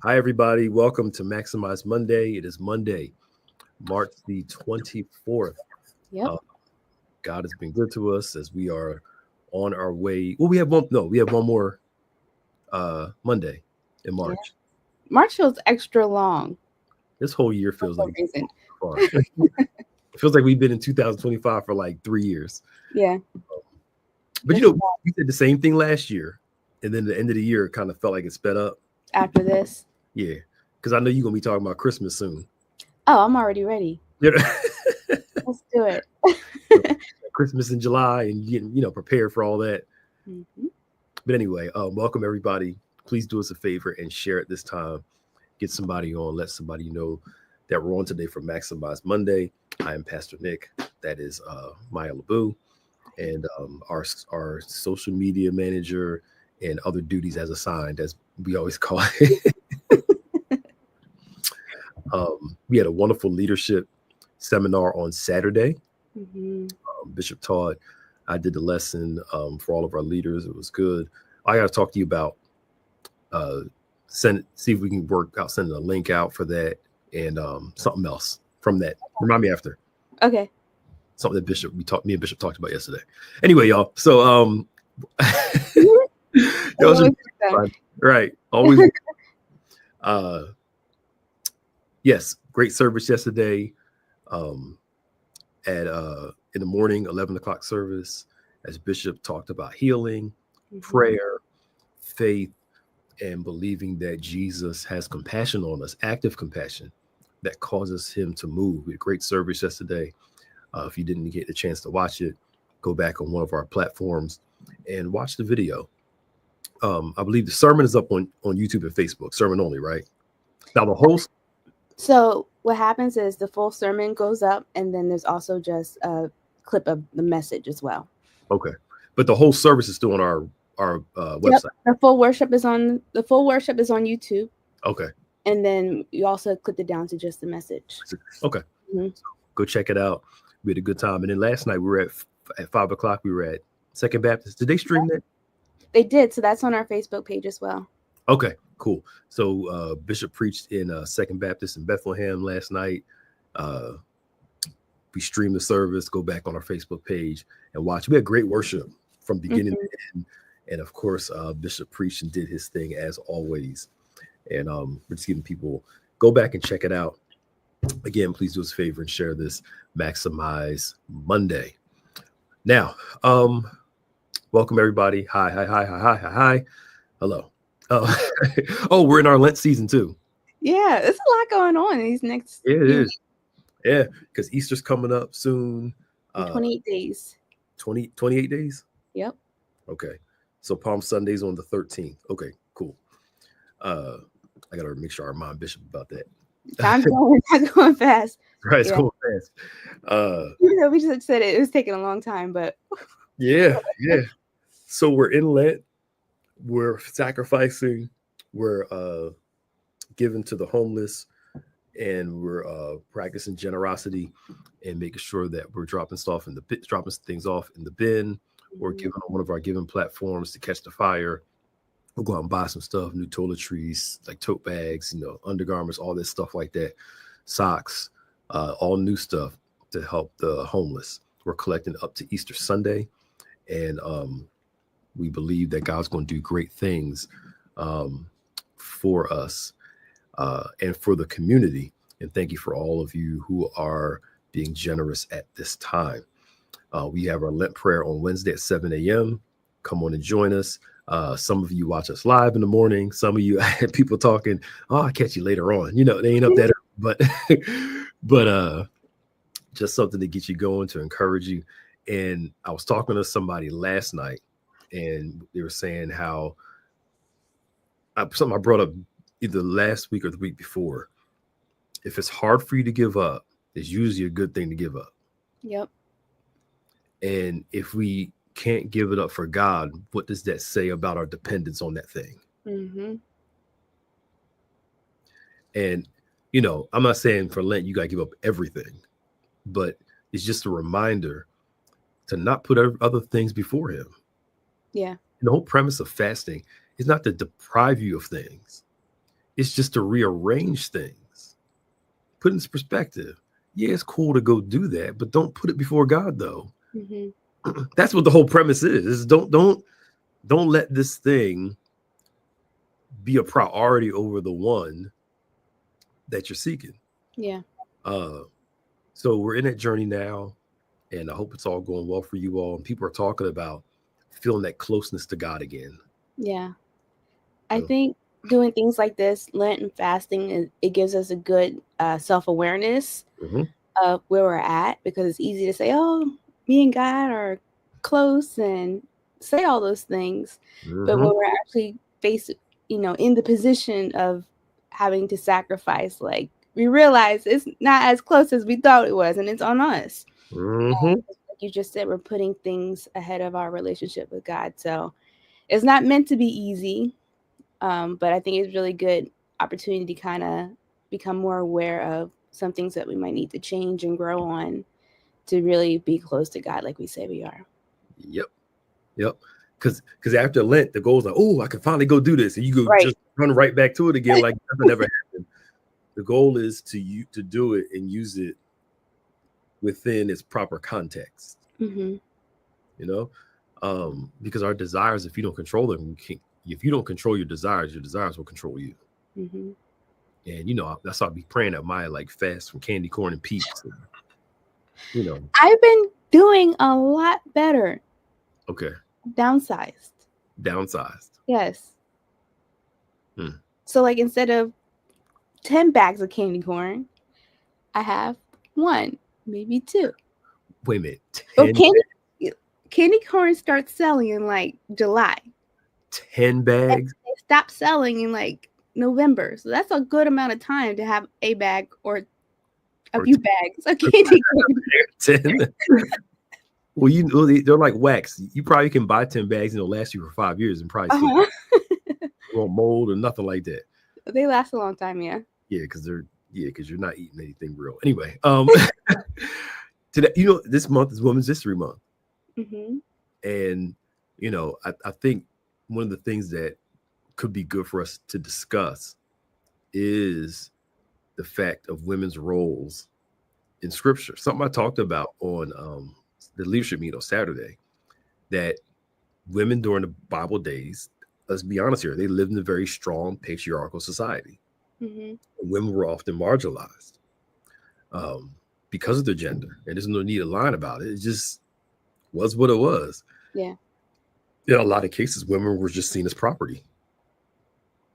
Hi, everybody. Welcome to Maximize Monday. It is Monday, March the 24th. Yep. Uh, God has been good to us as we are on our way. Well, we have one more Monday in Yeah. March. March feels extra long This whole year for feels some like reason. far. It feels like we've been in 2025 for like 3 years. Yeah. But This we did the same thing last year. And then the end of the year kind of felt like it sped up. after this. Yeah. Because I know you're going to be talking about Christmas soon. Oh, I'm already ready. You Let's do it. know, Christmas in July and getting, prepared for all that. Mhm. But anyway, welcome everybody. Please do us a favor and share it this time. Get somebody on, let somebody know that we're on today for Maximize Monday. I am Pastor Nick. That is Maya Labu, and our social media manager and other duties as assigned, as we always call it. We had a wonderful leadership seminar on Saturday. Mhm. Bishop taught. I did the lesson for all of our leaders. It was good. I got to talk to you about see if we can work out sending a link out for that and something else from that. Remind me after Okay. something that me and Bishop talked about yesterday. Anyway, y'all. So that was Always like fun. Right. Always. uh yes, great service yesterday. Um at in the morning, 11 o'clock service, as Bishop talked about healing, Mhm. prayer, faith, and believing that Jesus has compassion on us, active compassion that causes him to move. We had a great service yesterday. If you didn't get the chance to watch it, go back on one of our platforms and watch the video. I believe the sermon is up on YouTube and Facebook, sermon only, right? Now the whole So what happens is the full sermon goes up, and then there's also just a clip of the message as well. okay, but the whole service is still on our Yep. website. The full worship is on YouTube, Okay, and then you also clip it down to just the message. okay, Mhm. go check it out. We had a good time, and then last night we were at 5 o'clock. We were at Second Baptist. Did they stream that? They did, so that's on our Facebook page as well. Okay, cool. So Bishop preached in Second Baptist in Bethlehem last night. Uh, we streamed the service. Go back on our Facebook page and watch. We had great worship from beginning Mhm. to end, and of course, Bishop preached and did his thing as always. And we're just giving people go back and check it out. Again, please do us a favor and share this. Maximize Monday. Now, welcome everybody. Hi, hi, hi, hi, hi, hi, hi. Hello. Oh, oh, we're in our Lent season too. Yeah, there's a lot going on in these next Yeah, it few is. Yeah, because Easter's coming up soon. in 28 days. 28 days. Yep. Okay. So Palm Sunday's on the 13th. Okay, cool. Uh, I gotta make sure I remind Bishop about that. Time's going fast. Right, it's Yeah. going fast. Even though we just said it was taking a long time, but Yeah, yeah. So we're in Lent. We're sacrificing. We're giving to the homeless, and we're practicing generosity and making sure that we're dropping things off in the bin or giving on one of our giving platforms to catch the fire. We'll go out and buy some stuff, new toiletries, like tote bags, undergarments, all this stuff like that, socks, all new stuff to help the homeless. We're collecting up to Easter Sunday, and we believe that God's going to do great things for us and for the community. And thank you for all of you who are being generous at this time. We have our Lent prayer on Wednesday at 7 a.m. Come on and join us. Some of you watch us live in the morning. Some of you had people talking, oh, I'll catch you later on. They ain't up that early, but just something to get you going, to encourage you. And I was talking to somebody last night, and they were saying how something I brought up either last week or the week before. If it's hard for you to give up, it's usually a good thing to give up. yep. And if we can't give it up for God, what does that say about our dependence on that thing? Mm-hmm. And, I'm not saying for Lent, you got to give up everything, but it's just a reminder to not put other things before him. Yeah. And the whole premise of fasting is not to deprive you of things. It's just to rearrange things, put into perspective. Yeah, it's cool to go do that, but don't put it before God, though. Mm-hmm. That's what the whole premise is don't let this thing be a priority over the one that you're seeking. Yeah. So we're in that journey now, and I hope it's all going well for you all. And people are talking about feeling that closeness to God again. Yeah. I think doing things like this, Lent and fasting, it gives us a good self-awareness of where we're at, because it's easy to say, oh, me and God are close and say all those things. But when we're actually faced, in the position of having to sacrifice, like, we realize it's not as close as we thought it was, and it's on us. Like you just said, we're putting things ahead of our relationship with God. So it's not meant to be easy. But I think it's really good opportunity to kind of become more aware of some things that we might need to change and grow on to really be close to God, like we say we are. Yep. Because after Lent, the goal is like, oh, I can finally go do this, and you go just run right back to it again, like nothing ever happened. The goal is to do it and use it within its proper context. Because our desires, if you don't control them, if you don't control your desires will control you. And that's why I be praying at my fast from candy corn and peeps. And, I've been doing a lot better. Okay. Downsized. Yes. So instead of 10 bags of candy corn, I have 1, maybe 2. Wait a minute. Candy corn starts selling in July. 10 bags? They stop selling in November. So that's a good amount of time to have a bag or a few bags of candy corn. 10? Well, they're like wax. You probably can buy 10 bags and it'll last you for 5 years and probably still won't mold or nothing like that. They last a long time, yeah. Yeah, because you're not eating anything real. Anyway, today, this month is Women's History Month. And, I think one of the things that could be good for us to discuss is the fact of women's roles in Scripture. Something I talked about on the leadership meeting on Saturday, that women during the Bible days, let's be honest here, they lived in a very strong patriarchal society. Women were often marginalized because of their gender, and there's no need to lie about it. It just was what it was. Yeah. In a lot of cases, women were just seen as property.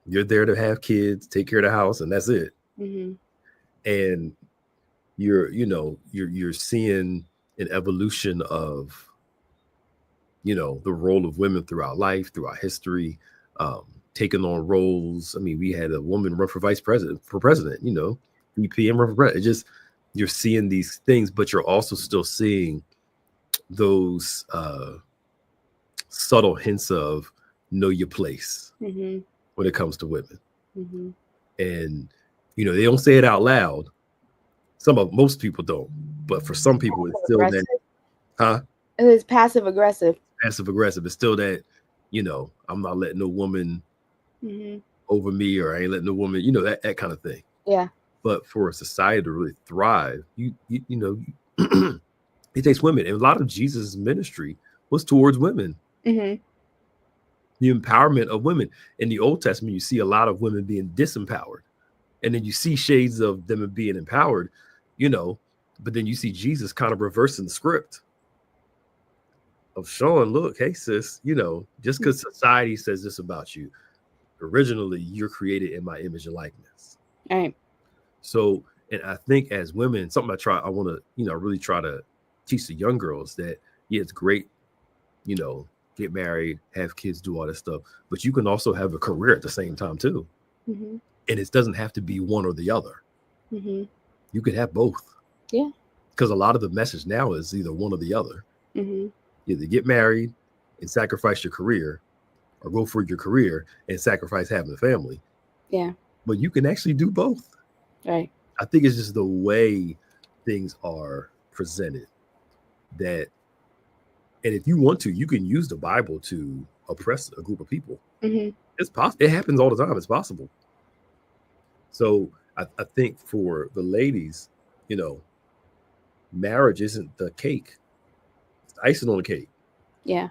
You're there to have kids, take care of the house, and that's it. And you're seeing an evolution of the role of women throughout life, throughout history, taking on roles. I mean, we had a woman run for president, VP and run for president. You're seeing these things, but you're also still seeing those subtle hints of know your place when it comes to women. And they don't say it out loud. Most people don't, but for some people it's still that. It is passive aggressive. It's still that, I'm not letting no woman over me, or I ain't letting no woman, that kind of thing. Yeah. But for a society to really thrive, it takes women. And a lot of Jesus' ministry was towards women. The empowerment of women. In the Old Testament, you see a lot of women being disempowered. And then you see shades of them being empowered, but then you see Jesus kind of reversing the script of showing, look, hey, sis, just because society says this about you, originally you're created in my image and likeness. All right. So, and I think as women, something I want to, really try to teach the young girls that, yeah, it's great, get married, have kids, do all that stuff, but you can also have a career at the same time too. And it doesn't have to be one or the other. You could have both. Yeah. Because a lot of the message now is either one or the other. Either get married and sacrifice your career, or go for your career and sacrifice having a family. Yeah. But you can actually do both. Right. I think it's just the way things are presented that, and if you want to, you can use the Bible to oppress a group of people. It's possible. It happens all the time. It's possible. So I think for the ladies, marriage isn't the cake, it's the icing on the cake. Yeah.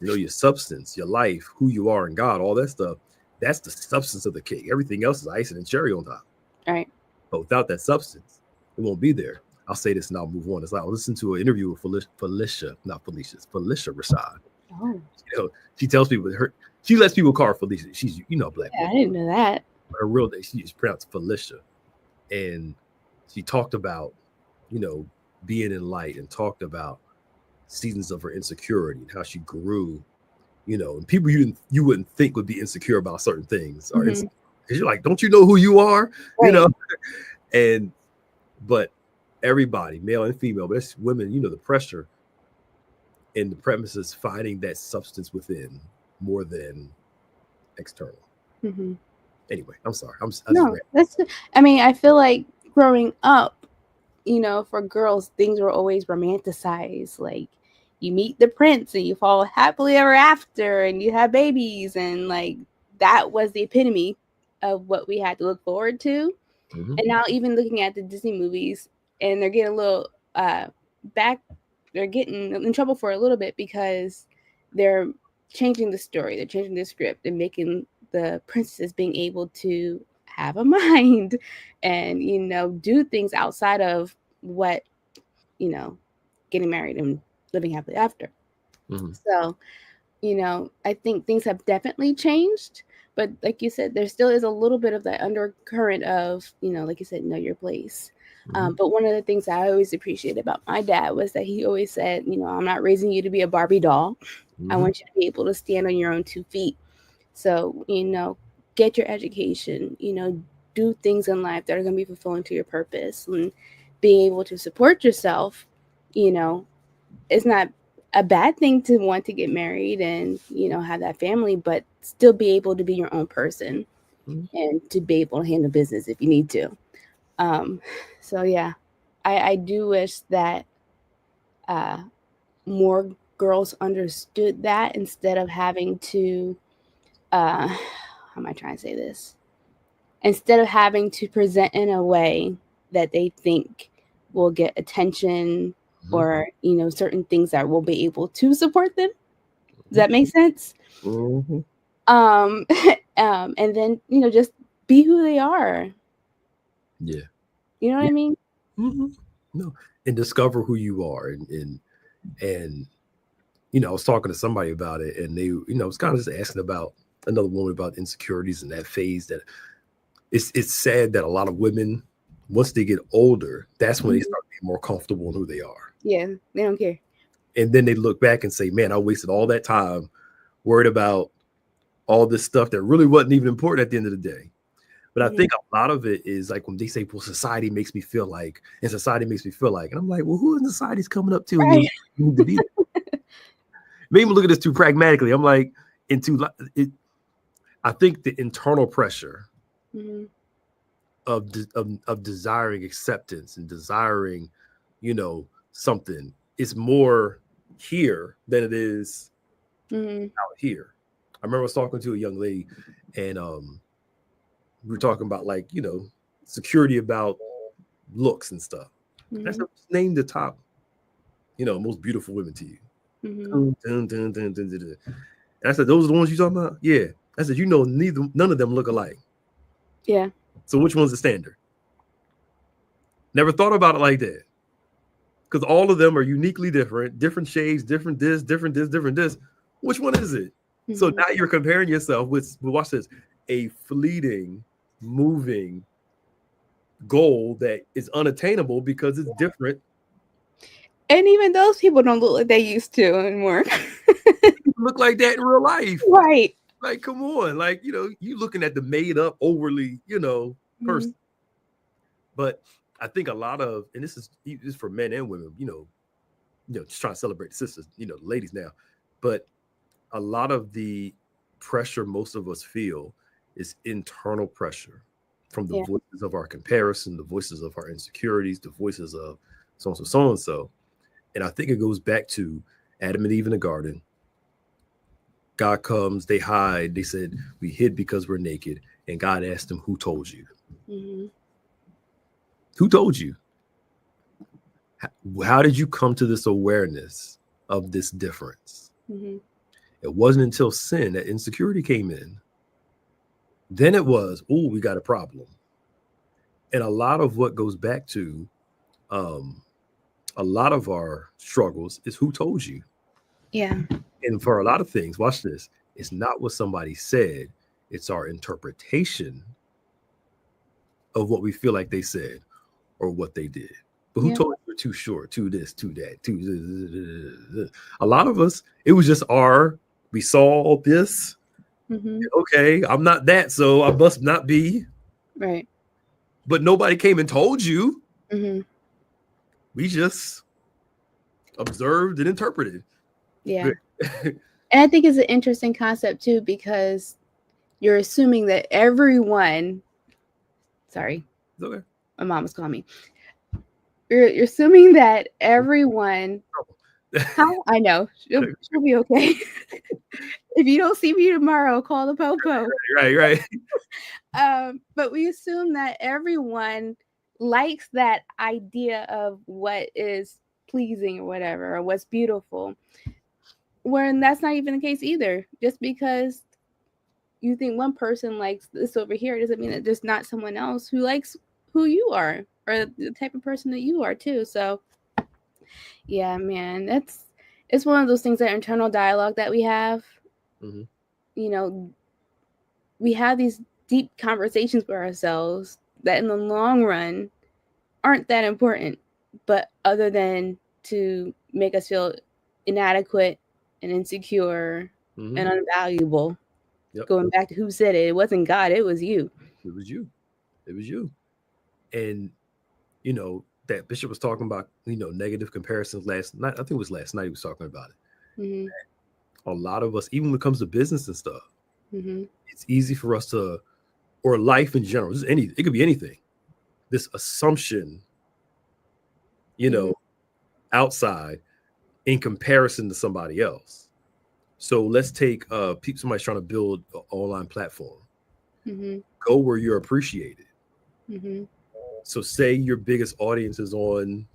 Your substance, your life, who you are in God, all that stuff, that's the substance of the cake. Everything else is icing and cherry on top. Right. But without that substance, it won't be there. I'll say this and I'll move on. It's like I listened to an interview with Felicia Rashad. Oh. She tells people she lets people call her Felicia. She's black. Yeah, I didn't know that. Her real name, she's pronounced Felicia. And she talked about, being in light, and talked about seasons of her insecurity and how she grew, and people you wouldn't think would be insecure about certain things are insecure. Because you're like, don't you know who you are? Right. But everybody, male and female, but it's women, the pressure and the premises finding that substance within more than external. Mm-hmm. Anyway, I'm sorry. I feel like growing up, for girls, things were always romanticized. Like, you meet the prince and you fall happily ever after and you have babies, and like that was the epitome of what we had to look forward to. Mm-hmm. And now even looking at the Disney movies, and they're getting a little they're getting in trouble for a little bit because they're changing the story, they're changing the script and making the princesses being able to have a mind and do things outside of what getting married and living happily after. Mm-hmm. So I think things have definitely changed, but like you said, there still is a little bit of that undercurrent of like you said, know your place. Mm-hmm. But one of the things I always appreciated about my dad was that he always said, I'm not raising you to be a Barbie doll. Mm-hmm. I want you to be able to stand on your own 2 feet. So, get your education, do things in life that are going to be fulfilling to your purpose, and being able to support yourself, it's not a bad thing to want to get married and, have that family, but still be able to be your own person. Mm-hmm. And to be able to handle business if you need to. So yeah, I do wish that more girls understood that instead of having to, how am I trying to say this? Instead of having to present in a way that they think will get attention, mm-hmm. or, certain things that will be able to support them. Does that make sense? Mm-hmm. And then, just be who they are. Yeah. You know what I mean? Mm-hmm. No, and discover who you are, and I was talking to somebody about it, and they, was kind of just asking about another woman about insecurities and that phase that it's sad that a lot of women, once they get older, that's when mm-hmm. they start being more comfortable in who they are. Yeah, they don't care. And then they look back and say, "Man, I wasted all that time worried about all this stuff that really wasn't even important at the end of the day." But mm-hmm. I think a lot of it is like when they say, well, society makes me feel like, and society makes me feel like, and I'm like, well, who in society's coming up to right. you need to be? Maybe look at this too pragmatically. I'm like, I think the internal pressure mm-hmm. of desiring acceptance and desiring, something is more here than it is mm-hmm. out here. I remember I was talking to a young lady, and we were talking about security about looks and stuff. Mm-hmm. I said, name the top, most beautiful women to you. Mm-hmm. And I said, those are the ones you talking about? Yeah. I said, none of them look alike. Yeah. So which one's the standard? Never thought about it like that. Because all of them are uniquely different shades, different this. Which one is it? Mm-hmm. So now you're comparing yourself with, watch this, a fleeting, moving goal that is unattainable because it's different. And even those people don't look like they used to anymore. Look like that in real life. Right. Like, come on. Like, you looking at the made up, overly, person. Mm-hmm. But I think a lot of, and this is for men and women, just trying to celebrate the sisters, the ladies now. But a lot of the pressure most of us feel is internal pressure from the voices of our comparison, the voices of our insecurities, the voices of so-and-so. And I think it goes back to Adam and Eve in the garden. God comes, they hide. They said, we hid because we're naked. And God asked them, who told you? Mm-hmm. Who told you? How did you come to this awareness of this difference? Mm-hmm. It wasn't until sin, that insecurity came in. Then it was, oh, we got a problem. And a lot of what goes back to a lot of our struggles is who told you. Yeah. And for a lot of things, watch this, it's not what somebody said, it's our interpretation of what we feel like they said or what they did. But who Yeah. told you you're too short, too this, too that, too. A lot of us, it was just we saw this. Mm-hmm. Okay, I'm not that, so I must not be. Right. But nobody came and told you. Mm-hmm. We just observed and interpreted. Yeah. And I think it's an interesting concept too, because you're assuming that everyone, sorry, Okay. my mom was calling me. You're assuming that everyone, how I know she'll be okay. If you don't see me tomorrow, call the popo. Right. But we assume that everyone likes that idea of what is pleasing or whatever, or what's beautiful. When that's not even the case either. Just because you think one person likes this over here doesn't mean that there's not someone else who likes who you are or the type of person that you are too. So yeah, man, it's one of those things, that internal dialogue that we have. Mm-hmm. You know, we have these deep conversations with ourselves that in the long run aren't that important, but other than to make us feel inadequate and insecure Mm-hmm. and unvaluable. Yep. Going back to who said it, it wasn't God, it was you. It was you. It was you. And that Bishop was talking about, negative comparisons last night. I think it was last night he was talking about it. Mm-hmm. A lot of us, even when it comes to business and stuff, Mm-hmm. it's easy for us to, or life in general, it could be anything. This assumption, Mm-hmm. outside in comparison to somebody else. So let's take somebody's trying to build an online platform. Mm-hmm. Go where you're appreciated. Mm-hmm. So say your biggest audience is on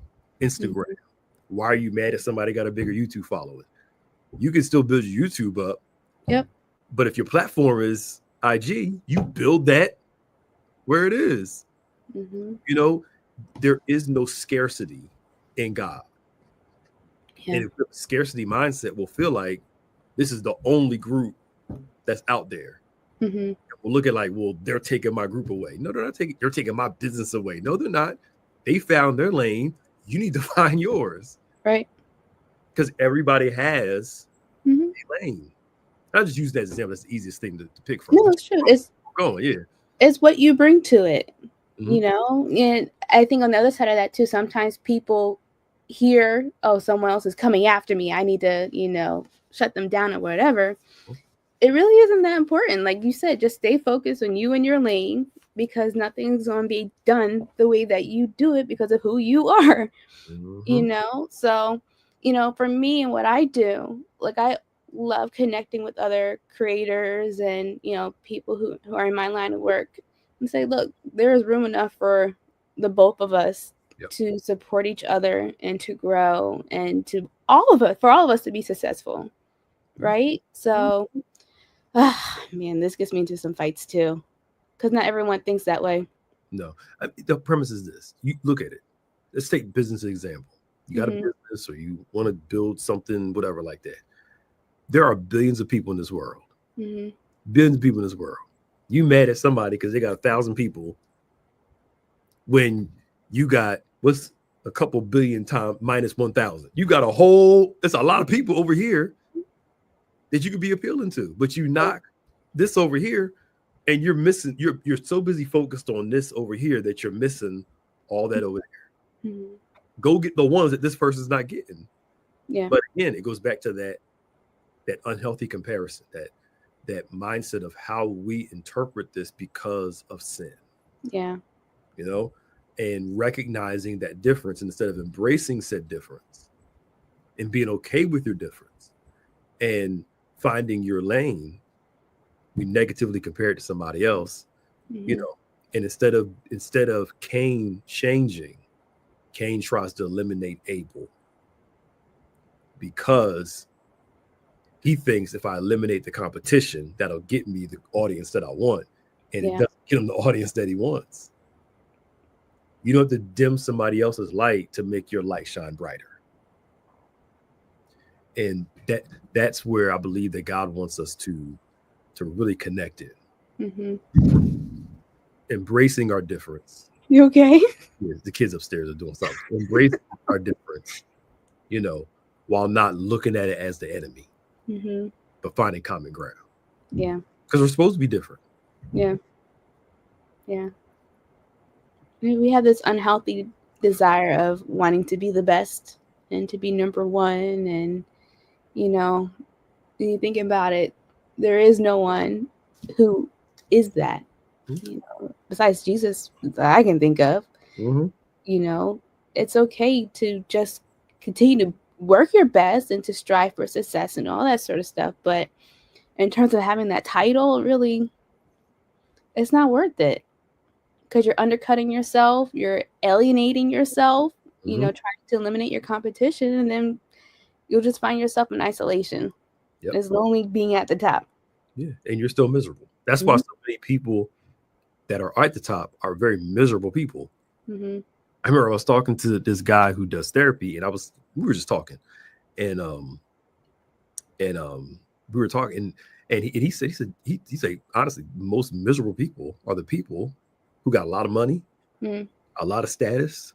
Instagram. Mm-hmm. Why are you mad if somebody got a bigger YouTube following? You can still build your YouTube up. Yep. But if your platform is IG, you build that where it is. Mm-hmm. There is no scarcity in God. Yeah. And if the scarcity mindset will feel like this is the only group that's out there. Mm-hmm. We'll look at like, well, they're taking my group away. No, they're not they're taking my business away. No, they're not. They found their lane. You need to find yours. Right. Because everybody has Mm-hmm. a lane. I just use that as an example. That's the easiest thing to pick from. No, it's true. It's going, yeah. It's what you bring to it. Mm-hmm. And I think on the other side of that too, sometimes people hear, oh, someone else is coming after me, I need to, shut them down or whatever. It really isn't that important. Like you said, just stay focused on you and your lane, because nothing's going to be done the way that you do it because of who you are. Mm-hmm. So, for me and what I do, like I love connecting with other creators and, people who are in my line of work, and say, look, there is room enough for the both of us to support each other and to grow, and for all of us to be successful. Right. So, man, this gets me into some fights too, because not everyone thinks that way. No, the premise is this. You look at it. Let's take business example. You got a business, or you want to build something, whatever like that. There are billions of people in this world. Mm-hmm. Billions of people in this world. You mad at somebody because they got 1,000 people, when you got what's a couple billion times minus 1,000. You got it's a lot of people over here that you could be appealing to, but you knock this over here, and you're missing. You're so busy focused on this over here that you're missing all that over there. Mm-hmm. Go get the ones that this person's not getting. Yeah. But again, it goes back to that unhealthy comparison, that mindset of how we interpret this because of sin. Yeah. And recognizing that difference instead of embracing said difference and being okay with your difference and finding your lane. We negatively compare it to somebody else, And instead of Cain changing, Cain tries to eliminate Abel because he thinks if I eliminate the competition, that'll get me the audience that I want. And it doesn't get him the audience that he wants. You don't have to dim somebody else's light to make your light shine brighter. And that's where I believe that God wants us to really connect it. Embracing our difference. You okay? Yeah, the kids upstairs are doing something. Embracing our difference, while not looking at it as the enemy, but finding common ground. Yeah. Because we're supposed to be different. Yeah. Yeah. We have this unhealthy desire of wanting to be the best and to be number one. And, when you think about it, there is no one who is that, besides Jesus that I can think of. It's okay to just continue to work your best and to strive for success and all that sort of stuff. But in terms of having that title, really, it's not worth it. Because you're undercutting yourself, you're alienating yourself, trying to eliminate your competition, and then you'll just find yourself in isolation. Yep. It's lonely being at the top. Yeah, and you're still miserable. That's why so many people that are at the top are very miserable people. I remember I was talking to this guy who does therapy, and we were just talking, and we were talking, and he said honestly, the most miserable people are the people who got a lot of money, a lot of status.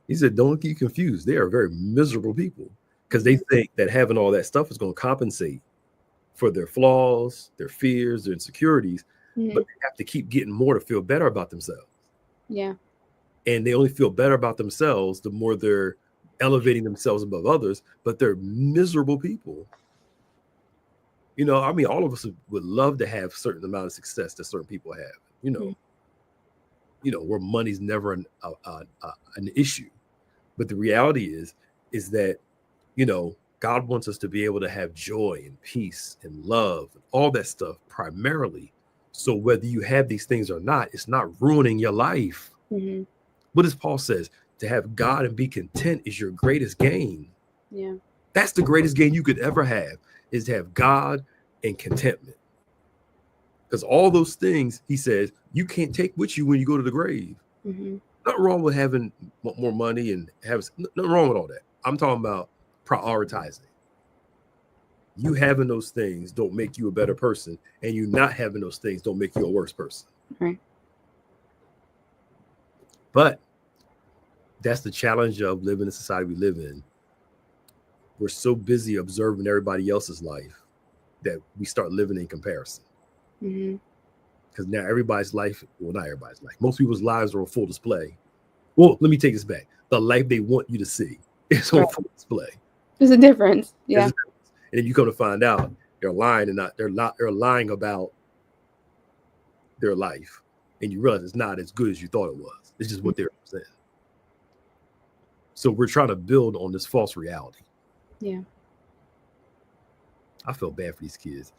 He said, don't get confused. They are very miserable people because they think that having all that stuff is going to compensate for their flaws, their fears, their insecurities, but they have to keep getting more to feel better about themselves. Yeah. And they only feel better about themselves the more they're elevating themselves above others, but they're miserable people. All of us would love to have a certain amount of success that certain people have, where money's never an issue. But the reality is that, God wants us to be able to have joy and peace and love and all that stuff primarily. So whether you have these things or not, it's not ruining your life. What does Paul says? To have God and be content is your greatest gain. Yeah. That's the greatest gain you could ever have, is to have God and contentment. Because all those things, he says, you can't take with you when you go to the grave. Nothing wrong with having more money and nothing wrong with all that. I'm talking about prioritizing. You having those things don't make you a better person, and you not having those things don't make you a worse person. Right. But that's the challenge of living in the society we live in. We're so busy observing everybody else's life that we start living in comparison. Because now everybody's life, well, not everybody's life, most people's lives are on full display. Well, let me take this back. The life they want you to see is on full display. There's a difference. Yeah. And then you come to find out they're lying they're lying about their life. And you realize it's not as good as you thought it was. It's just what they're saying. So we're trying to build on this false reality. Yeah. I feel bad for these kids.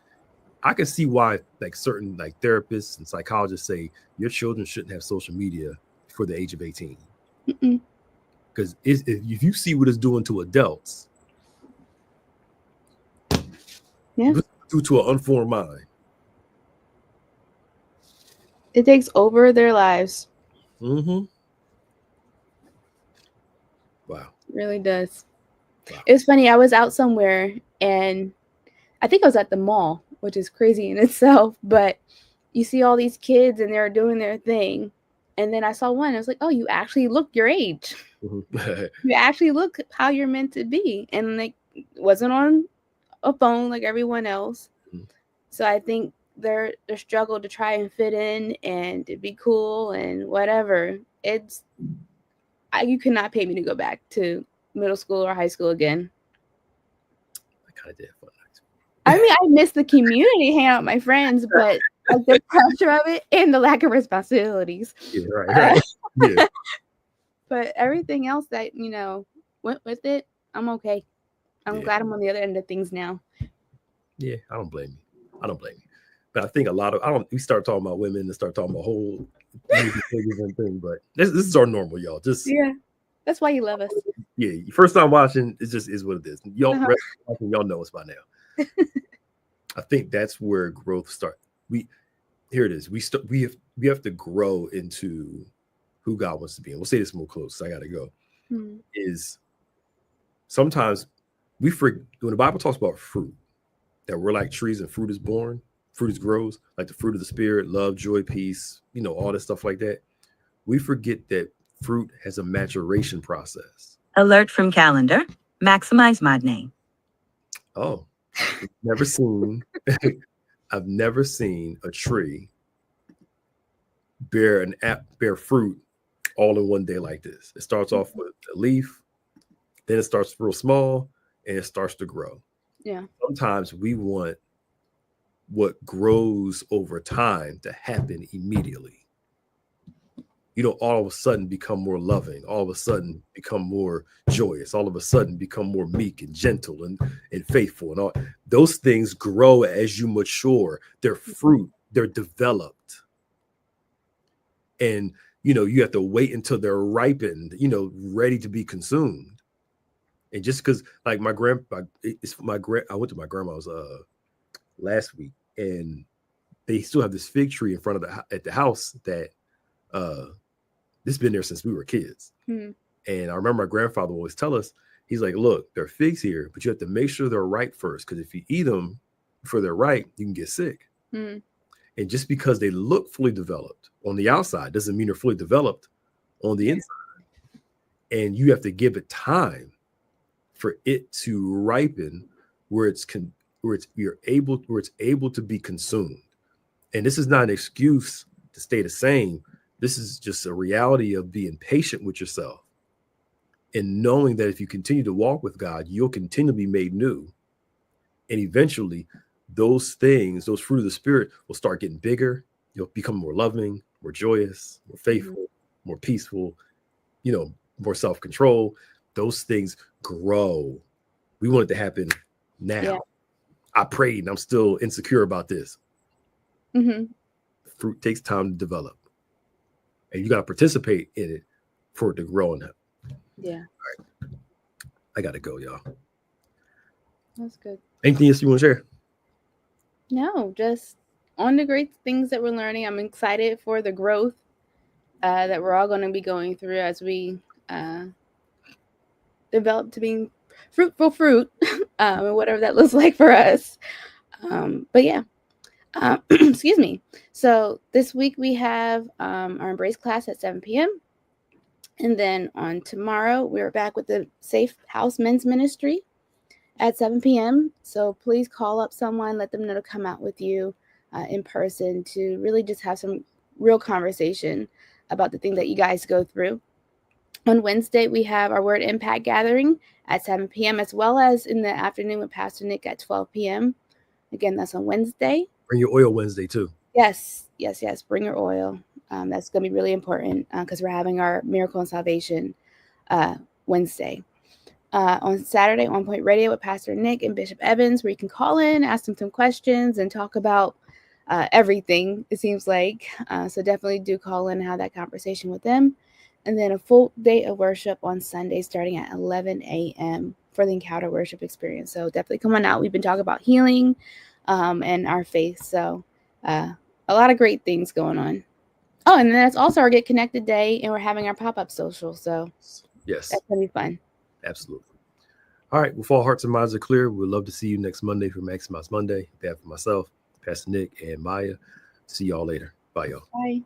I can see why certain therapists and psychologists say your children shouldn't have social media before the age of 18. Because if you see what it's doing to adults, due to an unformed mind, it takes over their lives. Wow. It really does. Wow. It was funny. I was out somewhere and I think I was at the mall, which is crazy in itself, but you see all these kids and they're doing their thing. And then I saw one, I was like, oh, you actually look your age. You actually look how you're meant to be. And it wasn't on a phone like everyone else. So I think their struggle to try and fit in and to be cool and whatever, you cannot pay me to go back to middle school or high school again. I kind of did fun. I mean, I miss the community, hang out with my friends, but the pressure of it and the lack of responsibilities. Yeah, right. Yeah. But everything else that, went with it, I'm okay. I'm glad I'm on the other end of things now. Yeah, I don't blame you. But I think a lot of we start talking about women and start talking about whole thing, but this is our normal, y'all. Just that's why you love us. Yeah, first time watching, it just is what it is. Y'all know us by now. I think that's where growth starts. Here it is. We have to grow into who God wants to be. And we'll say this more close. So I got to go. Is sometimes we forget when the Bible talks about fruit, that we're like trees and fruit is born, fruit is grows, like the fruit of the spirit, love, joy, peace, all this stuff like that. We forget that fruit has a maturation process. Alert from calendar. Maximize mod name. Oh, I've never seen a tree bear fruit all in one day like this. It starts off with a leaf, then it starts real small, and it starts to grow. Yeah. Sometimes we want what grows over time to happen immediately. All of a sudden become more loving, all of a sudden become more joyous, all of a sudden become more meek and gentle and faithful. And all those things grow as you mature. They're fruit, they're developed. And, you have to wait until they're ripened, ready to be consumed. And just because, like I went to my grandma's last week, and they still have this fig tree in front of the house that this has been there since we were kids. And I remember my grandfather always tell us, he's like, look, there are figs here, but you have to make sure they're ripe first, because if you eat them before they're ripe, you can get sick. And just because they look fully developed on the outside doesn't mean they're fully developed on the inside. And you have to give it time for it to ripen where it's able to be consumed. And this is not an excuse to stay the same. This is just a reality of being patient with yourself and knowing that if you continue to walk with God, you'll continue to be made new. And eventually those things, those fruit of the spirit, will start getting bigger. You'll become more loving, more joyous, more faithful, more peaceful, more self-control. Those things grow. We want it to happen now. Yeah. I prayed and I'm still insecure about this. Fruit takes time to develop. And you got to participate in it for it to grow in it. Yeah. All right. I got to go, y'all. That's good. Anything else you want to share? No, just on the great things that we're learning. I'm excited for the growth that we're all going to be going through as we develop to being fruitful fruit, and whatever that looks like for us. But yeah. Excuse me. So this week we have our Embrace class at 7 p.m. And then on tomorrow, we're back with the Safe House Men's Ministry at 7 p.m. So please call up someone, let them know to come out with you in person to really just have some real conversation about the thing that you guys go through. On Wednesday, we have our Word Impact Gathering at 7 p.m. as well as in the afternoon with Pastor Nick at 12 p.m. Again, that's on Wednesday. Bring your oil Wednesday too. Yes. Bring your oil. That's going to be really important because we're having our Miracle and Salvation Wednesday. On Saturday, On Point Radio with Pastor Nick and Bishop Evans, where you can call in, ask them some questions, and talk about everything, it seems like. So definitely do call in and have that conversation with them. And then a full day of worship on Sunday starting at 11 a.m. for the Encounter Worship Experience. So definitely come on out. We've been talking about healing and our faith. So a lot of great things going on. Oh, and then that's also our Get Connected Day, and we're having our pop-up social. So yes, that's going to be fun. Absolutely. All right. Well, if all hearts and minds are clear, we'd love to see you next Monday for Maximize Monday. On behalf of myself, Pastor Nick, and Maya. See y'all later. Bye, y'all. Bye.